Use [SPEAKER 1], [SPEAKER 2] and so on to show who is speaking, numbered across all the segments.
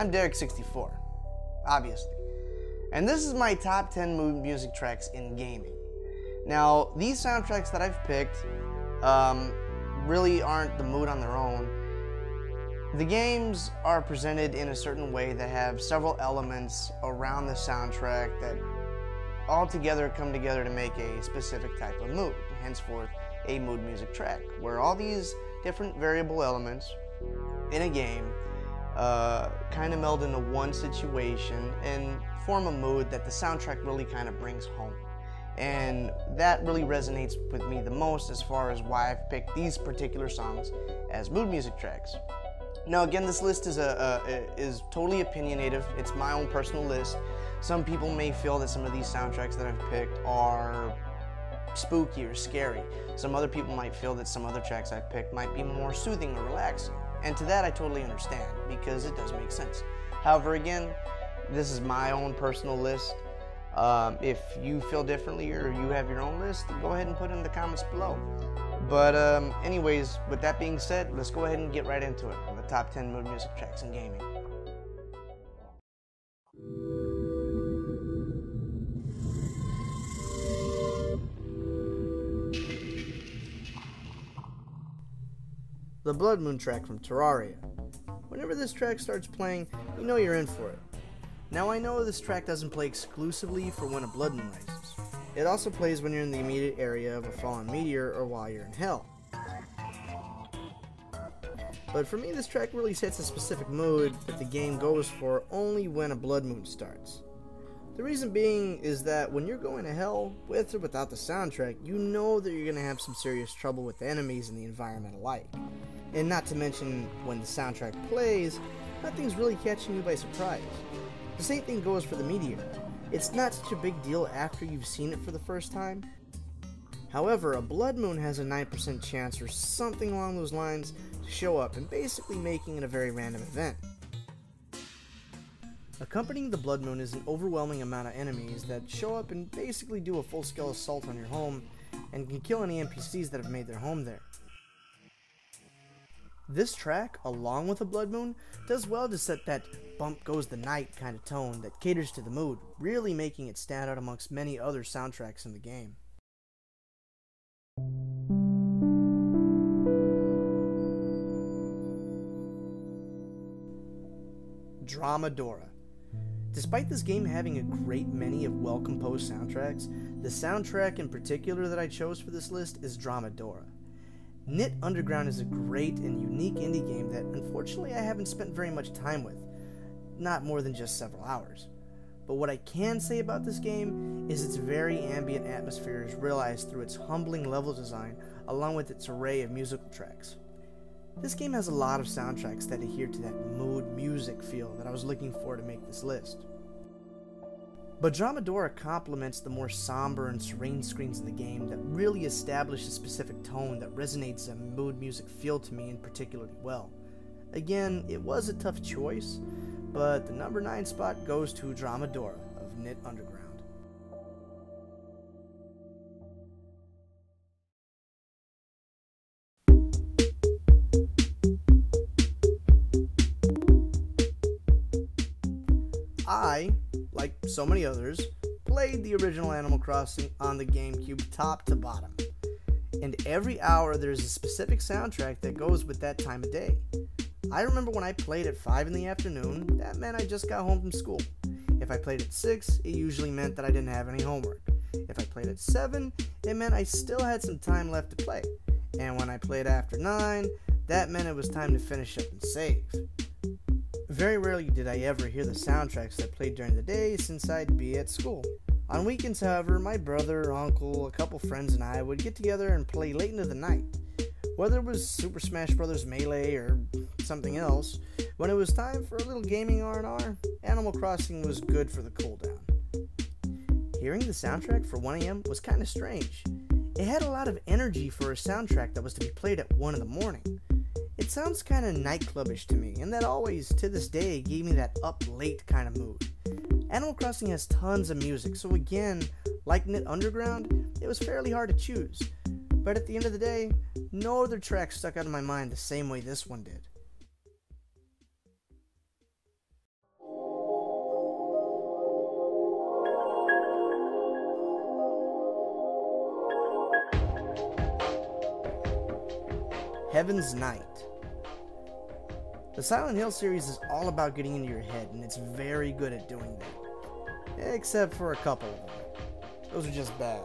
[SPEAKER 1] I'm Derik64, obviously, and this is my top 10 mood music tracks in gaming. Now, these soundtracks that I've picked really aren't the mood on their own. The games are presented in a certain way that have several elements around the soundtrack that all together come together to make a specific type of mood, henceforth a mood music track, where all these different variable elements in a game kind of meld into one situation and form a mood that the soundtrack really kind of brings home. And that really resonates with me the most as far as why I've picked these particular songs as mood music tracks. Now again, this list is totally opinionative. It's my own personal list. Some people may feel that some of these soundtracks that I've picked are spooky or scary. Some other people might feel that some other tracks I've picked might be more soothing or relaxing. And to that I totally understand, because it does make sense. However, again, this is my own personal list. If you feel differently or you have your own list, go ahead and put it in the comments below. But anyways, with that being said, let's go ahead and get right into it on the top 10 mood music tracks in gaming. The Blood Moon track from Terraria. Whenever this track starts playing, you know you're in for it. Now I know this track doesn't play exclusively for when a blood moon rises. It also plays when you're in the immediate area of a fallen meteor or while you're in hell. But for me, this track really sets a specific mood that the game goes for only when a blood moon starts. The reason being is that when you're going to hell, with or without the soundtrack, you know that you're going to have some serious trouble with the enemies and the environment alike. And not to mention, when the soundtrack plays, nothing's really catching you by surprise. The same thing goes for the meteor. It's not such a big deal after you've seen it for the first time. However, a blood moon has a 9% chance or something along those lines to show up, and basically making it a very random event. Accompanying the blood moon is an overwhelming amount of enemies that show up and basically do a full-scale assault on your home and can kill any NPCs that have made their home there. This track, along with a blood moon, does well to set that bump goes the night kind of tone that caters to the mood, really making it stand out amongst many other soundtracks in the game. DORA. Despite this game having a great many of well-composed soundtracks, the soundtrack in particular that I chose for this list is DORA. KNYTT Underground is a great and unique indie game that unfortunately I haven't spent very much time with, not more than just several hours. But what I can say about this game is its very ambient atmosphere is realized through its humbling level design along with its array of musical tracks. This game has a lot of soundtracks that adhere to that mood music feel that I was looking for to make this list. But DORA complements the more somber and serene screens in the game that really establish a specific tone that resonates a mood music feel to me in particularly well. Again, it was a tough choice, but the number 9 spot goes to DORA of KNYTT Underground. I, like so many others, played the original Animal Crossing on the GameCube top to bottom. And every hour there's a specific soundtrack that goes with that time of day. I remember when I played at 5 in the afternoon, that meant I just got home from school. If I played at 6, it usually meant that I didn't have any homework. If I played at 7, it meant I still had some time left to play. And when I played after 9, that meant it was time to finish up and save. Very rarely did I ever hear the soundtracks that played during the day since I'd be at school. On weekends, however, my brother, uncle, a couple friends and I would get together and play late into the night. Whether it was Super Smash Bros. Melee or something else, when it was time for a little gaming R&R, Animal Crossing was good for the cooldown. Hearing the soundtrack for 1 AM was kinda strange. It had a lot of energy for a soundtrack that was to be played at 1 in the morning. It sounds kinda nightclubbish to me, and that always, to this day, gave me that up late kind of mood. Animal Crossing has tons of music, so again, like KNYTT Underground, it was fairly hard to choose. But at the end of the day, no other track stuck out in my mind the same way this one did. Heaven's Knight. The Silent Hill series is all about getting into your head, and it's very good at doing that. Except for a couple of them. Those are just bad.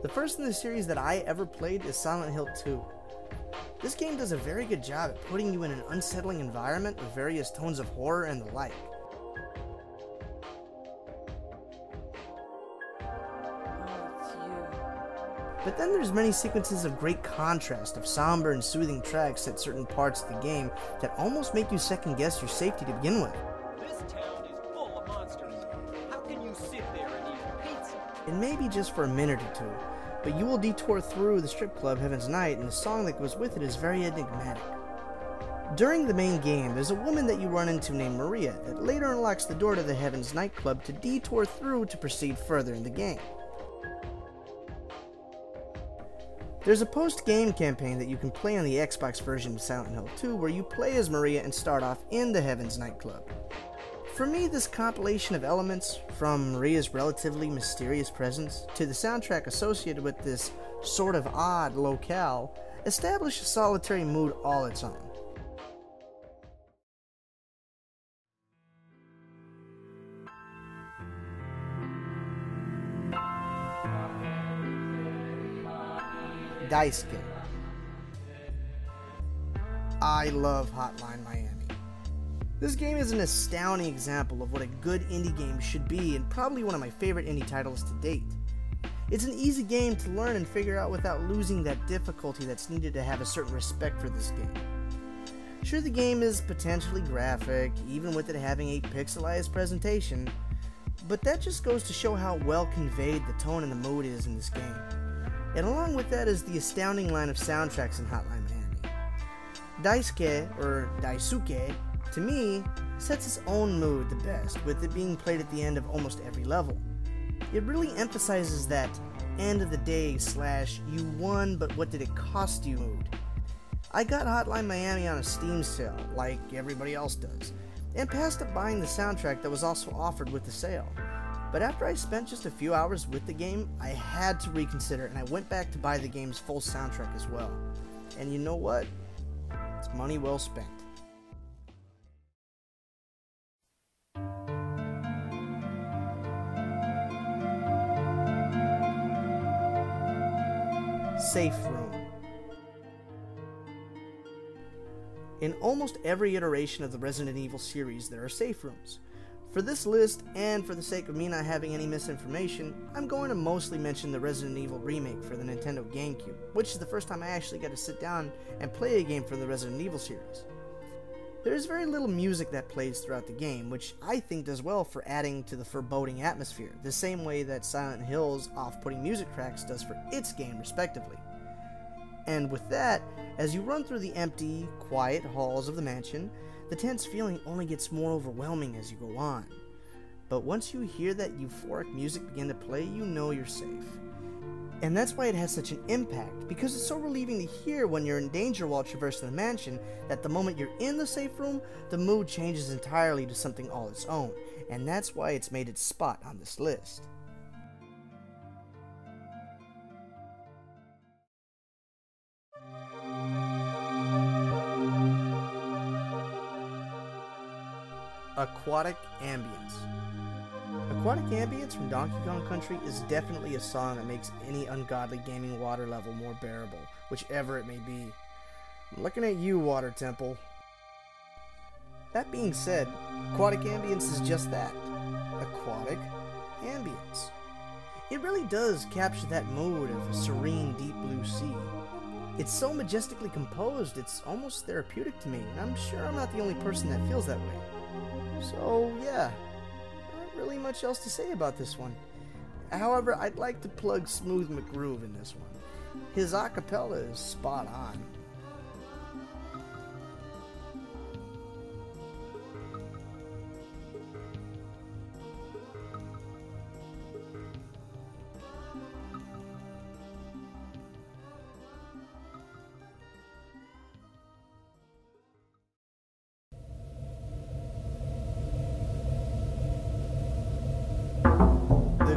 [SPEAKER 1] The first in the series that I ever played is Silent Hill 2. This game does a very good job at putting you in an unsettling environment with various tones of horror and the like. But then there's many sequences of great contrast of somber and soothing tracks at certain parts of the game that almost make you second guess your safety to begin with.
[SPEAKER 2] This town is full of monsters. How can you sit there and eat pizza?
[SPEAKER 1] It may be just for a minute or two, but you will detour through the strip club Heaven's Knight, and the song that goes with it is very enigmatic. During the main game, there's a woman that you run into named Maria that later unlocks the door to the Heaven's Knight Club to detour through to proceed further in the game. There's a post-game campaign that you can play on the Xbox version of Silent Hill 2 where you play as Maria and start off in the Heaven's Knight Club. For me, this compilation of elements, from Maria's relatively mysterious presence to the soundtrack associated with this sort of odd locale, establish a solitary mood all its own. DAISUKE. I love Hotline Miami. This game is an astounding example of what a good indie game should be, and probably one of my favorite indie titles to date. It's an easy game to learn and figure out without losing that difficulty that's needed to have a certain respect for this game. Sure, the game is potentially graphic, even with it having a pixelized presentation, but that just goes to show how well conveyed the tone and the mood is in this game. And along with that is the astounding line of soundtracks in Hotline Miami. DAISUKE, or DAISUKE, to me, sets its own mood the best, with it being played at the end of almost every level. It really emphasizes that end of the day / you won but what did it cost you mood. I got Hotline Miami on a Steam sale, like everybody else does, and passed up buying the soundtrack that was also offered with the sale. But after I spent just a few hours with the game, I had to reconsider, and I went back to buy the game's full soundtrack as well. And you know what? It's money well spent. Safe Room. In almost every iteration of the Resident Evil series, there are safe rooms. For this list, and for the sake of me not having any misinformation, I'm going to mostly mention the Resident Evil remake for the Nintendo GameCube, which is the first time I actually got to sit down and play a game from the Resident Evil series. There is very little music that plays throughout the game, which I think does well for adding to the foreboding atmosphere, the same way that Silent Hill's off-putting music tracks does for its game respectively. And with that, as you run through the empty, quiet halls of the mansion, the tense feeling only gets more overwhelming as you go on. But once you hear that euphoric music begin to play, you know you're safe. And that's why it has such an impact, because it's so relieving to hear when you're in danger while traversing the mansion, that the moment you're in the safe room, the mood changes entirely to something all its own, and that's why it's made its spot on this list. Aquatic Ambience. Aquatic Ambience from Donkey Kong Country is definitely a song that makes any ungodly gaming water level more bearable, whichever it may be. I'm looking at you, Water Temple. That being said, Aquatic Ambience is just that. Aquatic Ambience. It really does capture that mood of a serene, deep blue sea. It's so majestically composed, it's almost therapeutic to me, and I'm sure I'm not the only person that feels that way. So, yeah, not really much else to say about this one. However, I'd like to plug Smooth McGroove in this one. His acapella is spot on.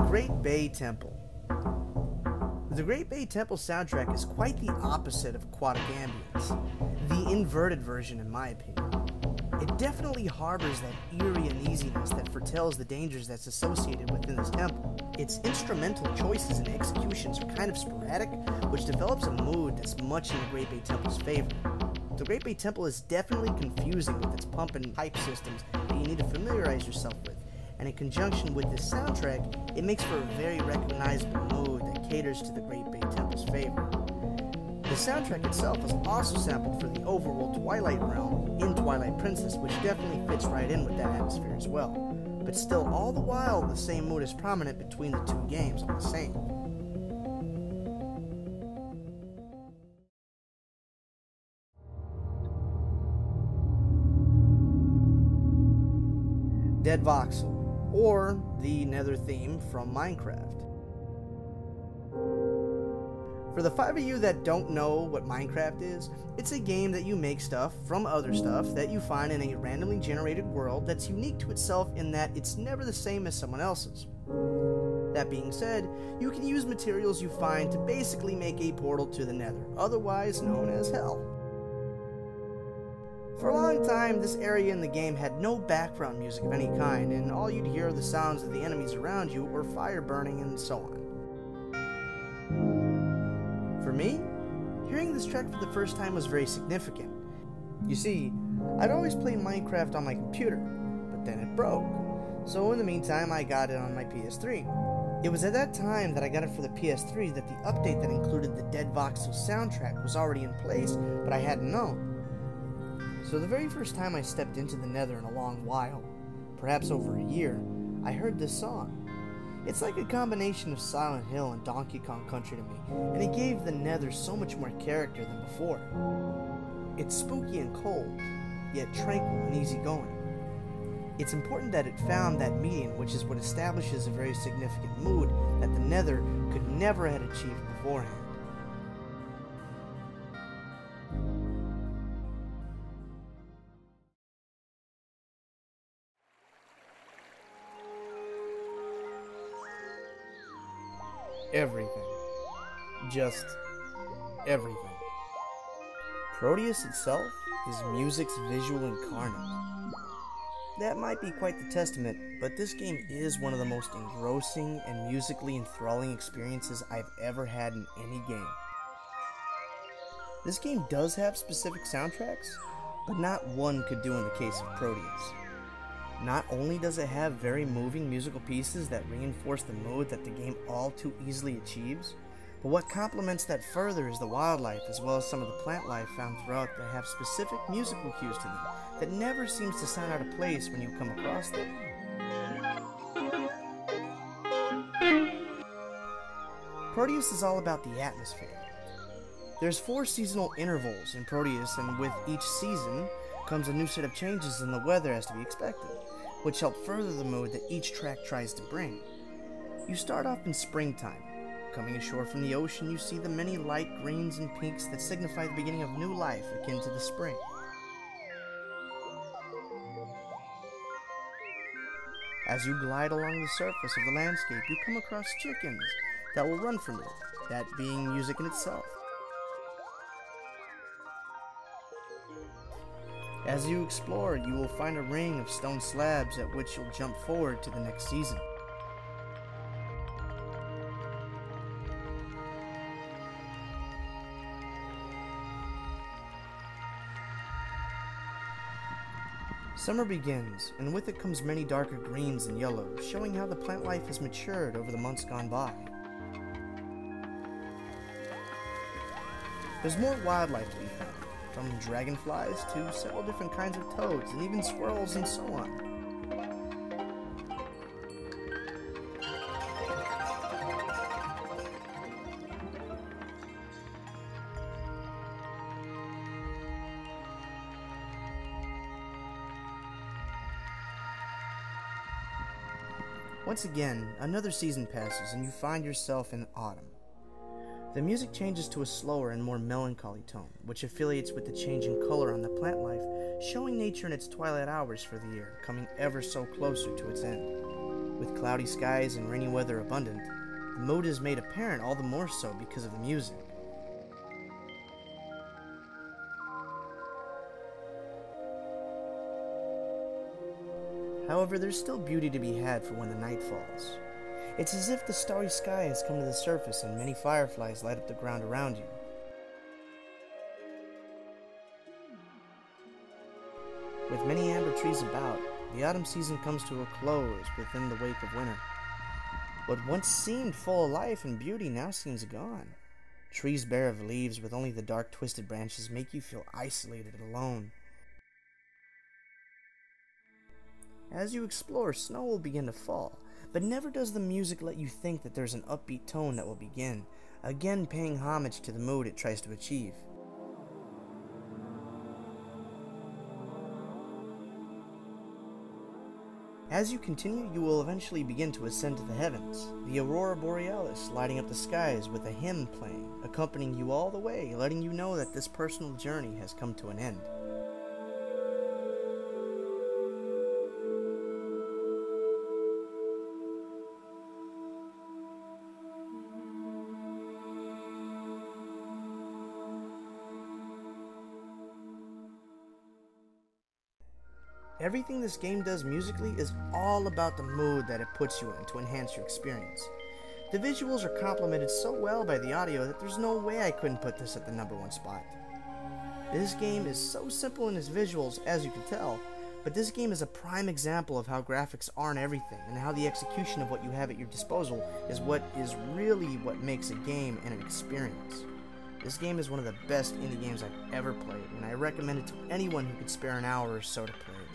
[SPEAKER 1] Great Bay Temple. The Great Bay Temple soundtrack is quite the opposite of Aquatic Ambience, the inverted version in my opinion. It definitely harbors that eerie uneasiness that foretells the dangers that's associated within this temple. Its instrumental choices and executions are kind of sporadic, which develops a mood that's much in the Great Bay Temple's favor. The Great Bay Temple is definitely confusing with its pump and hype systems that you need to familiarize yourself with, and in conjunction with this soundtrack, it makes for a very recognizable mood that caters to the Great Bay Temple's favor. The soundtrack itself is also sampled for the overworld Twilight realm in Twilight Princess, which definitely fits right in with that atmosphere as well. But still, all the while, the same mood is prominent between the two games all the same. Dead Voxel, or the Nether theme from Minecraft. For the 5 of you that don't know what Minecraft is, it's a game that you make stuff from other stuff that you find in a randomly generated world that's unique to itself in that it's never the same as someone else's. That being said, you can use materials you find to basically make a portal to the Nether, otherwise known as Hell. For a long time, this area in the game had no background music of any kind, and all you'd hear are the sounds of the enemies around you or fire burning and so on. For me, hearing this track for the first time was very significant. You see, I'd always played Minecraft on my computer, but then it broke. So in the meantime, I got it on my PS3. It was at that time that I got it for the PS3 that the update that included the Dead Voxel soundtrack was already in place, but I hadn't known. So the very first time I stepped into the Nether in a long while, perhaps over a year, I heard this song. It's like a combination of Silent Hill and Donkey Kong Country to me, and it gave the Nether so much more character than before. It's spooky and cold, yet tranquil and easygoing. It's important that it found that median, which is what establishes a very significant mood that the Nether could never have achieved beforehand. Everything. Just everything. Proteus itself is music's visual incarnate. That might be quite the testament, but this game is one of the most engrossing and musically enthralling experiences I've ever had in any game. This game does have specific soundtracks, but not one could do in the case of Proteus. Not only does it have very moving musical pieces that reinforce the mood that the game all too easily achieves, but what complements that further is the wildlife as well as some of the plant life found throughout that have specific musical cues to them that never seems to sound out of place when you come across them. Proteus is all about the atmosphere. There's 4 seasonal intervals in Proteus, and with each season comes a new set of changes in the weather as to be expected, which help further the mood that each track tries to bring. You start off in springtime. Coming ashore from the ocean, you see the many light greens and pinks that signify the beginning of new life akin to the spring. As you glide along the surface of the landscape, you come across chickens that will run from you, that being music in itself. As you explore, you will find a ring of stone slabs at which you'll jump forward to the next season. Summer begins, and with it comes many darker greens and yellows, showing how the plant life has matured over the months gone by. There's more wildlife to be found, from dragonflies to several different kinds of toads, and even squirrels and so on. Once again, another season passes and you find yourself in autumn. The music changes to a slower and more melancholy tone, which affiliates with the change in color on the plant life, showing nature in its twilight hours for the year, coming ever so closer to its end. With cloudy skies and rainy weather abundant, The mood is made apparent all the more so because of the music. However, there's still beauty to be had for when the night falls. It's as if the starry sky has come to the surface and many fireflies light up the ground around you. With many amber trees about, the autumn season comes to a close within the wake of winter. What once seemed full of life and beauty now seems gone. Trees bare of leaves with only the dark twisted branches make you feel isolated and alone. As you explore, snow will begin to fall, but never does the music let you think that there's an upbeat tone that will begin, again paying homage to the mood it tries to achieve. As you continue, you will eventually begin to ascend to the heavens, the aurora borealis lighting up the skies with a hymn playing, accompanying you all the way, letting you know that this personal journey has come to an end. Everything this game does musically is all about the mood that it puts you in to enhance your experience. The visuals are complemented so well by the audio that there's no way I couldn't put this at the #1 spot. This game is so simple in its visuals, as you can tell, but this game is a prime example of how graphics aren't everything, and how the execution of what you have at your disposal is what makes a game and an experience. This game is one of the best indie games I've ever played, and I recommend it to anyone who could spare an hour or so to play it.